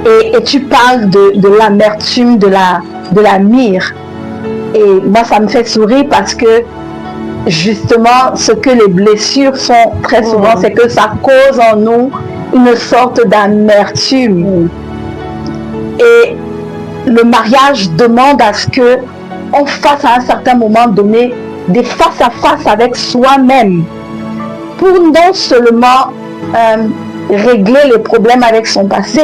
Et tu parles de l'amertume, de la myrrhe. Et moi, ça me fait sourire parce que justement, ce que les blessures font très souvent, c'est que ça cause en nous une sorte d'amertume. Et le mariage demande à ce que on fasse à un certain moment donné des face à face avec soi-même pour non seulement régler les problèmes avec son passé,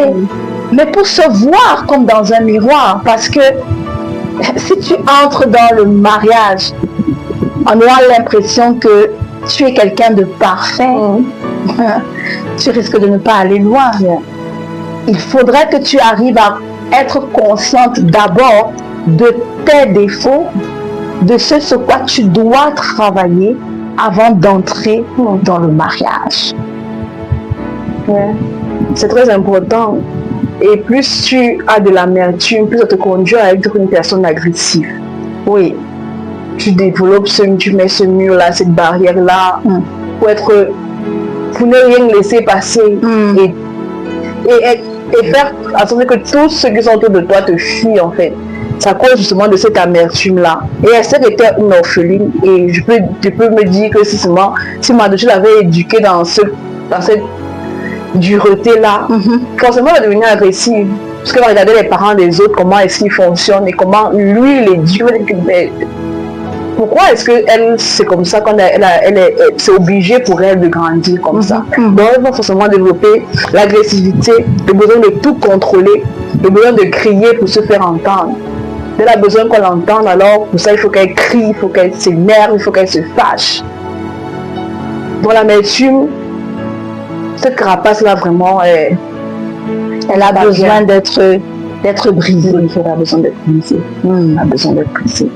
mais pour se voir comme dans un miroir. Parce que si tu entres dans le mariage en ayant l'impression que tu es quelqu'un de parfait, tu risques de ne pas aller loin. Il faudrait que tu arrives à être consciente d'abord de tes défauts, de ce sur quoi tu dois travailler avant d'entrer dans le mariage. C'est très important. Et plus tu as de l'amertume, plus ça te conduit à être une personne agressive. Oui. Tu développes tu mets ce mur-là, cette barrière-là, pour ne rien laisser passer et faire en sorte que tous ceux qui sont autour de toi te fuient en fait. Ça cause justement de cette amertume-là. Et Esther était une orpheline et je peux me dire que si Mardochée l'avait éduquée dans cette dureté-là, forcément elle va devenir agressive. Parce qu'elle va regarder les parents des autres, comment est-ce qu'ils fonctionnent et comment lui il éduque. Pourquoi est-ce qu'elle, c'est comme ça quand c'est obligé pour elle de grandir comme ça. Donc elle va forcément développer l'agressivité, le besoin de tout contrôler, le besoin de crier pour se faire entendre. Elle a besoin qu'on l'entende, alors pour ça il faut qu'elle crie, il faut qu'elle s'énerve, il faut qu'elle se fâche. Dans l'amertume, cette carapace-là vraiment, elle a besoin d'être brisée. Elle a besoin d'être brisée. Elle a besoin d'être brisée.